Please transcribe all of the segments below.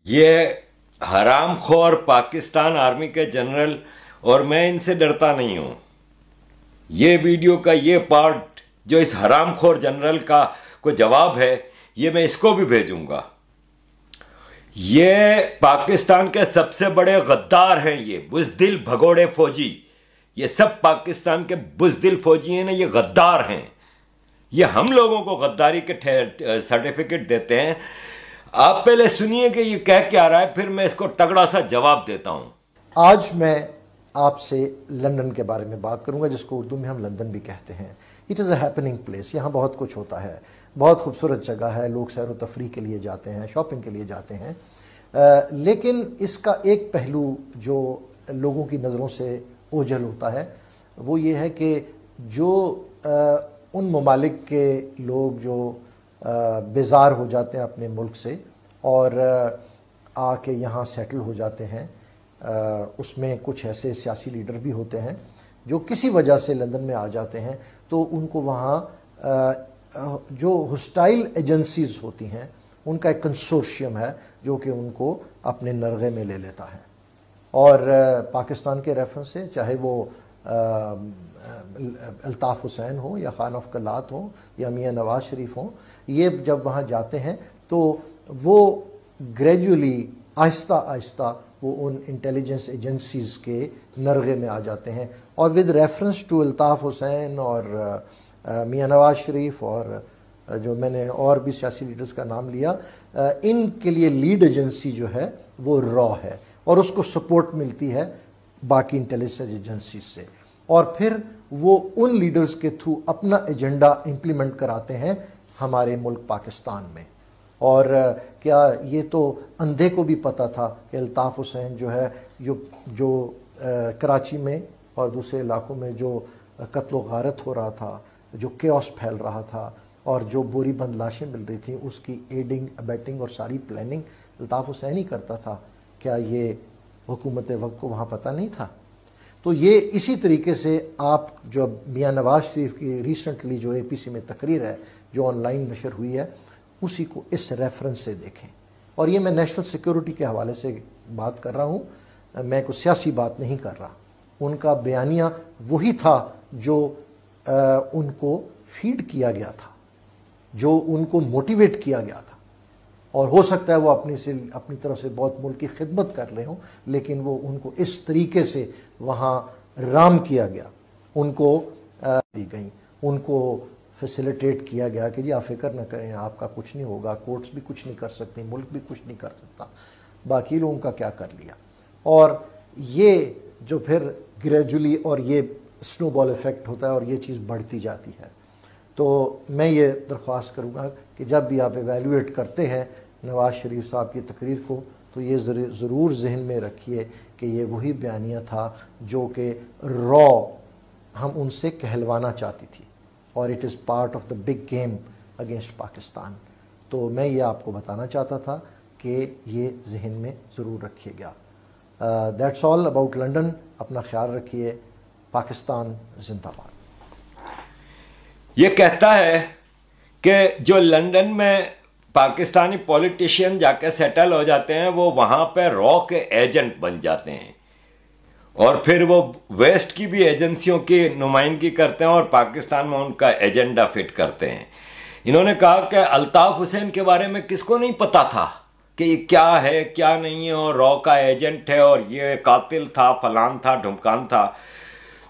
ये हरामखोर पाकिस्तान आर्मी के जनरल, और मैं इनसे डरता नहीं हूं। ये वीडियो का ये पार्ट जो इस हरामखोर जनरल का को जवाब है, ये मैं इसको भी भेजूंगा। ये पाकिस्तान के सबसे बड़े गद्दार हैं, ये बुज़दिल भगोड़े फौजी। ये सब पाकिस्तान के बुज़दिल फौजी हैं ना, ये गद्दार हैं। ये हम लोगों को गद्दारी के सर्टिफिकेट देते हैं। आप पहले सुनिए कि ये कह क्या रहा है, फिर मैं इसको तगड़ा सा जवाब देता हूं। आज मैं आपसे लंदन के बारे में बात करूंगा, जिसको उर्दू में हम लंदन भी कहते हैं। It is a happening place. यहाँ बहुत कुछ होता है, बहुत खूबसूरत जगह है, लोग सैर व तफरी के लिए जाते हैं, शॉपिंग के लिए जाते हैं। लेकिन इसका एक पहलू जो लोगों की नज़रों से ओझल होता है वो ये है कि जो उन ममालिक के लोग जो बेजार हो जाते हैं अपने मुल्क से और आके यहाँ सेटल हो जाते हैं, उसमें कुछ ऐसे सियासी लीडर भी होते हैं जो किसी वजह से लंदन में आ जाते हैं, तो उनको वहाँ जो होस्टाइल एजेंसीज होती हैं उनका एक कंसोर्शियम है जो कि उनको अपने नरगे में ले लेता है। और पाकिस्तान के रेफरेंस से, चाहे वो अल्ताफ़ हुसैन हो या खान ऑफ कलात हो या मियाँ नवाज शरीफ हो, ये जब वहाँ जाते हैं तो वो ग्रेजुअली आहिस्ता आहिस्ता वो उन इंटेलिजेंस एजेंसीज़ के नरगे में आ जाते हैं। और with reference to Altaf Hussain और मियाँ नवाज शरीफ और जो मैंने और भी सियासी लीडर्स का नाम लिया, इनके लिए लीड एजेंसी जो है वो रॉ है और उसको सपोर्ट मिलती है बाकी इंटेलिजेंस एजेंसी से। और फिर वो उन लीडर्स के थ्रू अपना एजेंडा इम्प्लीमेंट कराते हैं हमारे मुल्क पाकिस्तान में। और क्या ये तो अंधे को भी पता था कि अल्ताफ़ हुसैन जो है जो कराची में और दूसरे इलाकों में जो कत्ल गारत हो रहा था, जो केओस फैल रहा था और जो बोरी बंद लाशें मिल रही थी, उसकी एडिंग अबेटिंग और सारी प्लानिंग अल्ताफ़ हुसैन ही करता था। क्या ये हुकूमत वक्त को वहाँ पता नहीं था? तो ये इसी तरीके से आप जो मियाँ नवाज शरीफ की रिसेंटली जो APC में तकरीर है जो ऑनलाइन नशर हुई है, उसी को इस रेफरेंस से देखें। और ये मैं नेशनल सिक्योरिटी के हवाले से बात कर रहा हूँ, मैं कोई सियासी बात नहीं कर रहा। उनका बयानिया वही था जो उनको फीड किया था, जो उनको मोटिवेट किया गया था। और हो सकता है वो अपनी तरफ से बहुत मुल्क की खिदमत कर रहे हों, लेकिन वो उनको इस तरीके से वहाँ राम किया गया, उनको दी गई, उनको फैसिलिटेट किया गया कि जी आप फिक्र न करें, आपका कुछ नहीं होगा, कोर्ट्स भी कुछ नहीं कर सकती, मुल्क भी कुछ नहीं कर सकता, बाकी लोगों का क्या कर लिया। और ये जो फिर ग्रेजुअली और ये स्नोबॉल इफ़ेक्ट होता है और ये चीज़ बढ़ती जाती है। तो मैं ये दरख्वास्त करूँगा कि जब भी आप एवेल्यूएट करते हैं नवाज़ शरीफ साहब की तकरीर को, तो ये ज़रूर जहन में रखिए कि ये वही बयानिया था जो कि रॉ हम उनसे कहलवाना चाहती थी, और it is part of the big game against Pakistan. तो मैं ये आपको बताना चाहता था कि ये जहन में ज़रूर रखिएगा। That's all about London. अपना ख्याल रखिए। पाकिस्तान जिंदाबाद। ये कहता है कि जो लंदन में पाकिस्तानी पॉलिटिशियन जाके सेटल हो जाते हैं, वो वहाँ पे रॉ के एजेंट बन जाते हैं और फिर वो वेस्ट की भी एजेंसियों की नुमाइंदगी करते हैं और पाकिस्तान में उनका एजेंडा फिट करते हैं। इन्होंने कहा कि अल्ताफ़ हुसैन के बारे में किसको नहीं पता था कि ये क्या है क्या नहीं है, और रॉ का एजेंट है और ये कातिल था, फलान था, ढुमकान था।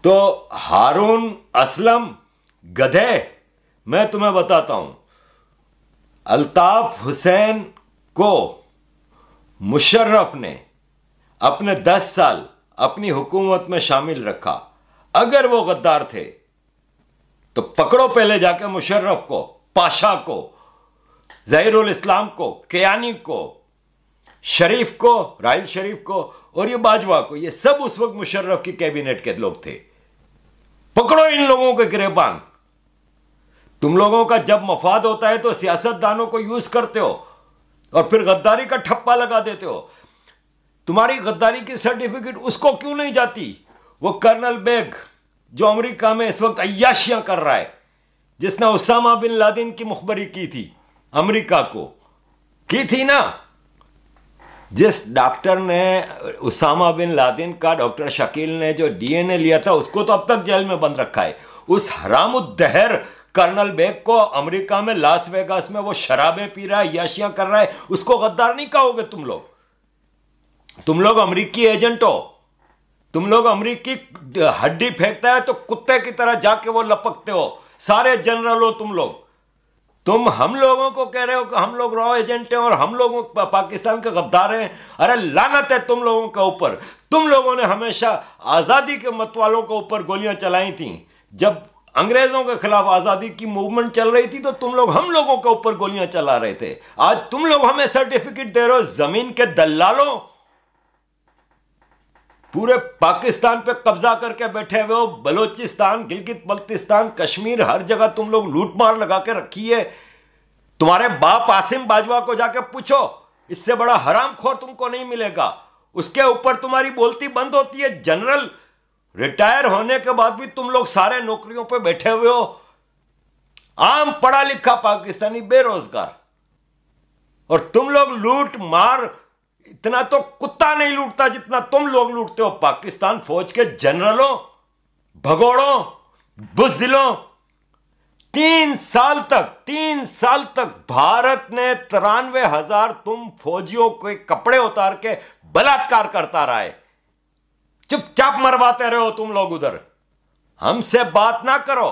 तो हारून असलम गधे, मैं तुम्हें बताता हूं, अल्ताफ़ हुसैन को मुशर्रफ ने अपने 10 साल अपनी हुकूमत में शामिल रखा। अगर वो गद्दार थे तो पकड़ो पहले जाके मुशर्रफ को, पाशा को, ज़हीरुल इस्लाम को, कियानी को, शरीफ को, राहिल शरीफ को और ये बाजवा को। ये सब उस वक्त मुशर्रफ की कैबिनेट के लोग थे। पकड़ो इन लोगों के गिरबान। तुम लोगों का जब मफाद होता है तो सियासतदानों को यूज करते हो और फिर गद्दारी का ठप्पा लगा देते हो। तुम्हारी गद्दारी की सर्टिफिकेट उसको क्यों नहीं जाती? वो कर्नल बेग जो अमेरिका में इस वक्त अय्याशियां कर रहा है, जिसने उसामा बिन लादेन की मुखबरी की थी, अमेरिका को की थी ना, जिस डॉक्टर ने उसामा बिन लादेन का, डॉक्टर शकील ने जो डीएनए लिया था, उसको तो अब तक जेल में बंद रखा है। उस हरामुद्दहर कर्नल बेग को अमेरिका में लास वेगास में वो शराबें पी रहा है, याशियां कर रहा है, उसको गद्दार नहीं कहोगे तुम लोग? तुम लोग अमेरिकी एजेंट हो, तुम लोग अमेरिकी हड्डी फेंकता है तो कुत्ते की तरह जाके वो लपकते हो, सारे जनरल हो तुम लोग। तुम हम लोगों को कह रहे हो कि हम लोग रॉ एजेंट हैं और हम लोग पाकिस्तान के गद्दार हैं। अरे लानत है तुम लोगों के ऊपर। तुम लोगों ने हमेशा आजादी के मतवालों के ऊपर गोलियां चलाई थी। जब अंग्रेजों के खिलाफ आजादी की मूवमेंट चल रही थी तो तुम लोग हम लोगों के ऊपर गोलियां चला रहे थे। आज तुम लोग हमें सर्टिफिकेट दे रहे हो, जमीन के दल्लालों, पूरे पाकिस्तान पे कब्जा करके बैठे हुए हो। बलोचिस्तान, गिलगित बल्तिस्तान, कश्मीर, हर जगह तुम लोग लूटमार लगा के रखी है। तुम्हारे बाप आसिम बाजवा को जाके पूछो, इससे बड़ा हरामखोर तुमको नहीं मिलेगा। उसके ऊपर तुम्हारी बोलती बंद होती है। जनरल रिटायर होने के बाद भी तुम लोग सारे नौकरियों पे बैठे हुए हो। आम पढ़ा लिखा पाकिस्तानी बेरोजगार, और तुम लोग लूट मार, इतना तो कुत्ता नहीं लूटता जितना तुम लोग लूटते हो। पाकिस्तान फौज के जनरलों, भगोड़ों, बुजदिलों, 3 साल तक भारत ने 93,000 तुम फौजियों के कपड़े उतार के बलात्कार करता रहा है। चुपचाप मरवाते रहो तुम लोग उधर। हमसे बात ना करो।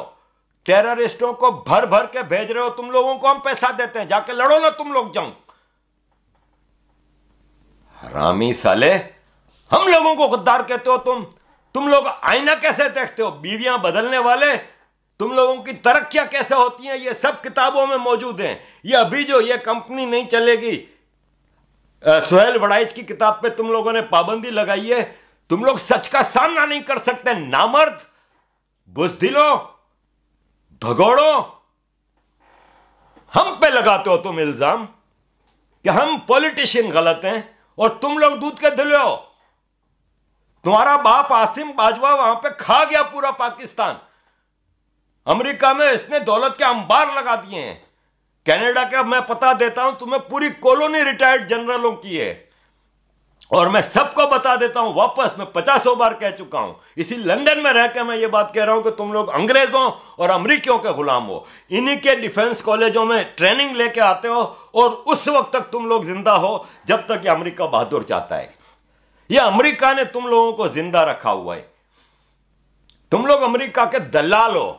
टेररिस्टों को भर भर के भेज रहे हो। तुम लोगों को हम पैसा देते हैं, जाके लड़ो ना तुम लोग जाओ। हरामी साले, हम लोगों को गद्दार कहते हो तुम लोग आईना कैसे देखते हो? बीवियां बदलने वाले, तुम लोगों की तरक्कियां कैसे होती हैं, ये सब किताबों में मौजूद हैं। ये अभी जो ये कंपनी नहीं चलेगी, सुहेल वड़ाइच की किताब पे तुम लोगों ने पाबंदी लगाई है। तुम लोग सच का सामना नहीं कर सकते। नामर्द, बुजदिलों, भगोड़ों, हम पे लगाते हो तुम इल्जाम कि हम पॉलिटिशियन गलत हैं और तुम लोग दूध के धुले हो। तुम्हारा बाप आसिम बाजवा वहां पे खा गया पूरा पाकिस्तान। अमेरिका में इसने दौलत के अंबार लगा दिए हैं। कनाडा का मैं पता देता हूं तुम्हें, पूरी कॉलोनी रिटायर्ड जनरलों की है। और मैं सबको बता देता हूं वापस, मैं 50 बार कह चुका हूं। इसी लंदन में रहकर मैं ये बात कह रहा हूं कि तुम लोग अंग्रेजों और अमेरिकियों के गुलाम हो। इन्हीं के डिफेंस कॉलेजों में ट्रेनिंग लेके आते हो और उस वक्त तक तुम लोग जिंदा हो जब तक ये अमेरिका बहादुर चाहता है। ये अमेरिका ने तुम लोगों को जिंदा रखा हुआ है। तुम लोग अमेरिका के दलाल हो।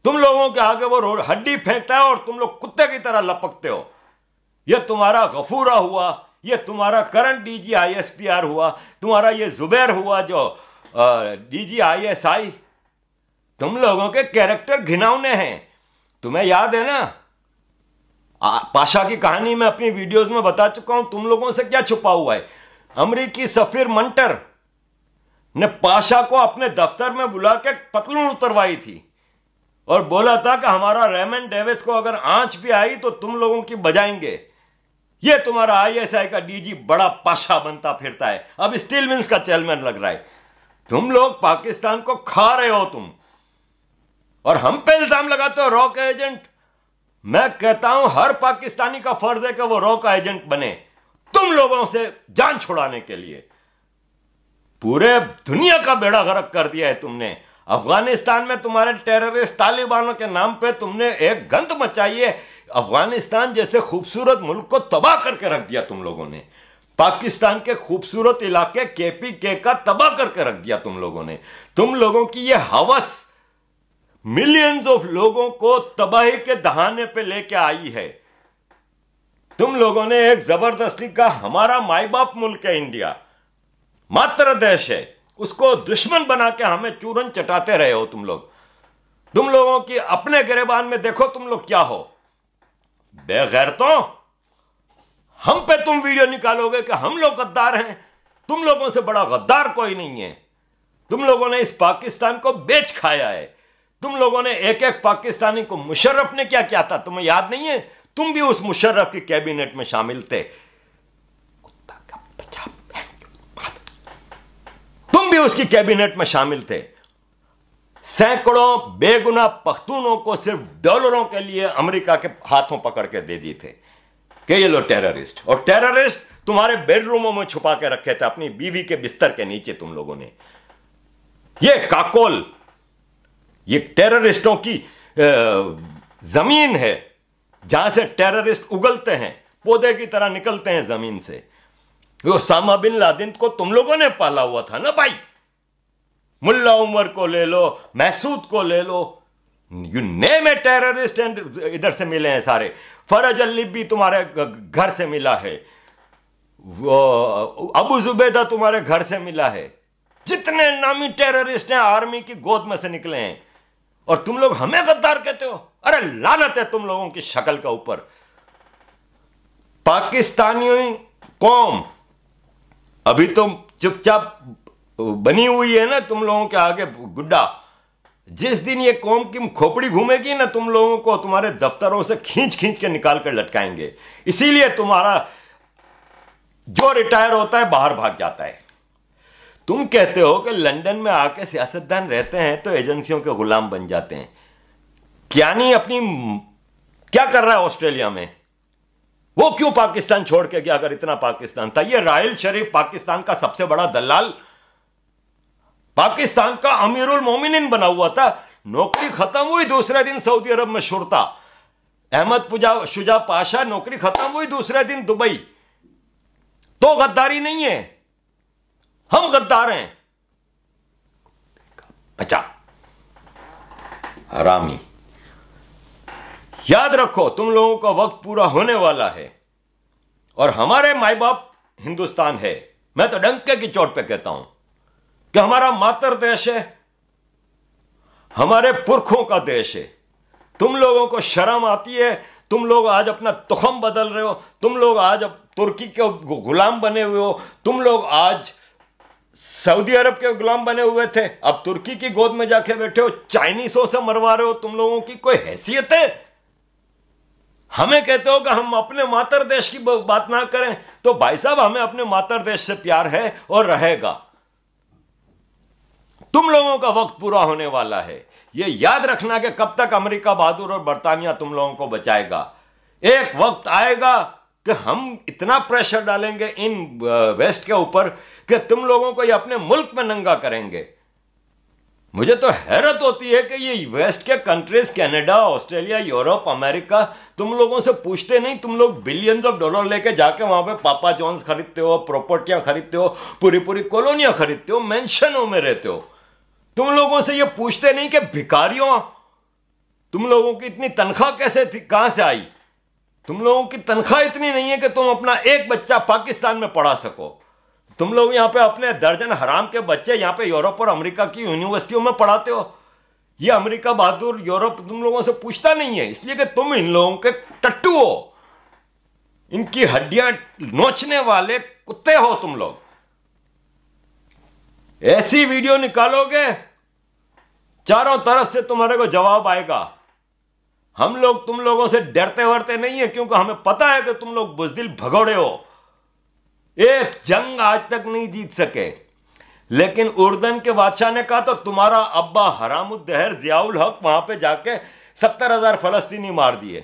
तुम लोगों के आगे वो हड्डी फेंकता है और तुम लोग कुत्ते की तरह लपकते हो। ये तुम्हारा गफूरा हुआ, ये तुम्हारा करंट डीजी ISPR हुआ, तुम्हारा ये जुबैर हुआ जो डीजी ISI। तुम लोगों के कैरेक्टर घिनौने हैं। तुम्हें याद है ना, पाशा की कहानी में अपनी वीडियोस में बता चुका हूं तुम लोगों से क्या छुपा हुआ है। अमेरिकी सफीर मंटर ने पाशा को अपने दफ्तर में बुला के पतलून उतरवाई थी और बोला था कि हमारा रेमंड डेविस को अगर आंच भी आई तो तुम लोगों की बजाएंगे। ये तुम्हारा ISI का डीजी बड़ा पाशा बनता फिरता है, अब स्टील मिल्स का चेयरमैन लग रहा है। तुम लोग पाकिस्तान को खा रहे हो तुम, और हम पे इल्जाम लगाते हो रॉ का एजेंट। मैं कहता हूं हर पाकिस्तानी का फर्ज है कि वो रॉ का एजेंट बने, तुम लोगों से जान छुड़ाने के लिए। पूरे दुनिया का बेड़ा गर्क कर दिया है तुमने। अफगानिस्तान में तुम्हारे टेररिस्ट तालिबानों के नाम पे तुमने एक गंद मचाई है। अफगानिस्तान जैसे खूबसूरत मुल्क को तबाह करके रख दिया तुम लोगों ने। पाकिस्तान के खूबसूरत इलाके KPK का तबाह करके रख दिया तुम लोगों ने। तुम लोगों की ये हवस मिलियंस ऑफ लोगों को तबाही के दहाने पे लेके आई है। तुम लोगों ने एक जबरदस्ती का, हमारा माई बाप मुल्क है इंडिया, मातृ देश है, उसको दुश्मन बना के हमें चूरन चटाते रहे हो तुम लोग। तुम लोगों की अपने गिरेबान में देखो तुम लोग क्या हो। बेगैरतों, हम पे तुम वीडियो निकालोगे कि हम लोग गद्दार हैं। तुम लोगों से बड़ा गद्दार कोई नहीं है। तुम लोगों ने इस पाकिस्तान को बेच खाया है। तुम लोगों ने एक एक पाकिस्तानी को, मुशर्रफ ने क्या किया था तुम्हें याद नहीं है? तुम भी उस मुशर्रफ की कैबिनेट में शामिल थे। तुम भी उसकी कैबिनेट में शामिल थे। सैकड़ों बेगुनाह पख्तूनों को सिर्फ डॉलरों के लिए अमेरिका के हाथों पकड़ के दे दिए थे कि ये लो टेररिस्ट। और टेररिस्ट तुम्हारे बेडरूमों में छुपा के रखे थे, अपनी बीवी के बिस्तर के नीचे तुम लोगों ने। ये काकोल, ये टेररिस्टों की जमीन है, जहां से टेररिस्ट उगलते हैं, पौधे की तरह निकलते हैं जमीन से। ओसामा बिन लादेन को तुम लोगों ने पाला हुआ था ना भाई। मुल्ला उमर को ले लो, महसूद को ले लो, you name a terrorist, and इधर से मिले हैं सारे। फरज अली भी तुम्हारे घर से मिला है, अबू जुबैदा तुम्हारे घर से मिला है। जितने नामी टेररिस्ट हैं आर्मी की गोद में से निकले हैं, और तुम लोग हमें गद्दार कहते हो। अरे लानत है तुम लोगों की शक्ल का ऊपर। पाकिस्तानी कौम अभी तो चुपचाप बनी हुई है ना तुम लोगों के आगे गुड्डा। जिस दिन ये कौम की खोपड़ी घूमेगी ना, तुम लोगों को तुम्हारे दफ्तरों से खींच खींच के निकाल कर लटकाएंगे। इसीलिए तुम्हारा जो रिटायर होता है बाहर भाग जाता है। तुम कहते हो कि लंदन में आके सियासतदान रहते हैं तो एजेंसियों के गुलाम बन जाते हैं। क्या नहीं अपनी क्या कर रहा है ऑस्ट्रेलिया में? वो क्यों पाकिस्तान छोड़ के गया? अगर इतना पाकिस्तान था, ये राहिल शरीफ पाकिस्तान का सबसे बड़ा दलाल, पाकिस्तान का अमीरुल मोमिनीन बना हुआ था। नौकरी खत्म हुई दूसरे दिन सऊदी अरब में शुरता। अहमद शुजा पाशा नौकरी खत्म हुई दूसरे दिन दुबई। तो गद्दारी नहीं है, हम गद्दार हैं। बचा हरामी। याद रखो तुम लोगों का वक्त पूरा होने वाला है, और हमारे माई बाप हिंदुस्तान है। मैं तो डंके की चोट पे कहता हूं कि हमारा मातर देश है, हमारे पुरखों का देश है। तुम लोगों को शर्म आती है? तुम लोग आज अपना तुखम बदल रहे हो। तुम लोग आज अब तुर्की के गुलाम बने हुए हो। तुम लोग आज सऊदी अरब के गुलाम बने हुए थे, अब तुर्की की गोद में जाके बैठे हो, चाइनीसों से मरवा रहे हो। तुम लोगों की कोई हैसियत है? हमें कहते हो कि हम अपने मातर देश की बात ना करें, तो भाई साहब हमें अपने मातर देश से प्यार है और रहेगा। तुम लोगों का वक्त पूरा होने वाला है। यह याद रखना कि कब तक अमेरिका बहादुर और बरतानिया तुम लोगों को बचाएगा। एक वक्त आएगा कि हम इतना प्रेशर डालेंगे इन वेस्ट के ऊपर कि तुम लोगों को ये अपने मुल्क में नंगा करेंगे। मुझे तो हैरत होती है कि ये वेस्ट के countries, Canada, Australia, Europe, America, तुम लोगों से पूछते नहीं। तुम लोग बिलियंस ऑफ डॉलर लेके जाके वहां पे पापा जॉन्स खरीदते हो, प्रॉपर्टियां खरीदते हो, पूरी पूरी कॉलोनियां खरीदते हो, मेंशनों में रहते हो। तुम लोगों से ये पूछते नहीं कि भिखारियों, तुम लोगों की इतनी तनख्वाह कैसे थी, कहां से आई? तुम लोगों की तनख्वाह इतनी नहीं है कि तुम अपना एक बच्चा पाकिस्तान में पढ़ा सको। तुम लोग यहां पे अपने दर्जन हराम के बच्चे यहां पे यूरोप और अमेरिका की यूनिवर्सिटियों में पढ़ाते हो। ये अमेरिका बहादुर यूरोप तुम लोगों से पूछता नहीं है, इसलिए कि तुम इन लोगों के टट्टू हो, इनकी हड्डियां नोचने वाले कुत्ते हो तुम लोग। ऐसी वीडियो निकालोगे चारों तरफ से तुम्हारे को जवाब आएगा। हम लोग तुम लोगों से डरते वरते नहीं है, क्योंकि हमें पता है कि तुम लोग बुज़दिल भगोड़े हो। एक जंग आज तक नहीं जीत सके, लेकिन उर्दन के बादशाह ने कहा तो तुम्हारा अब्बा हरामुद्दहर जियाउल हक वहां पे जाके 70,000 फलस्तीनी मार दिए।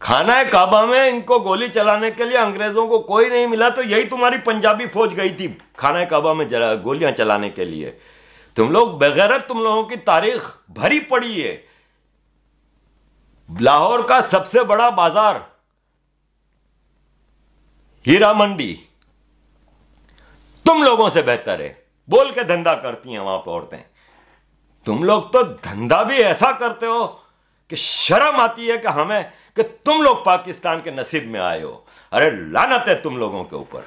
खाना काबा में इनको गोली चलाने के लिए अंग्रेजों को कोई नहीं मिला, तो यही तुम्हारी पंजाबी फौज गई थी खाना काबा में गोलियां चलाने के लिए। तुम लोग बेगैरत, तुम लोगों की तारीख भरी पड़ी है। लाहौर का सबसे बड़ा बाजार हीरा मंडी तुम लोगों से बेहतर है। बोल के धंधा करती हैं वहां पर औरतें। तुम लोग तो धंधा भी ऐसा करते हो कि शर्म आती है कि हमें कि तुम लोग पाकिस्तान के नसीब में आए हो। अरे लानत है तुम लोगों के ऊपर।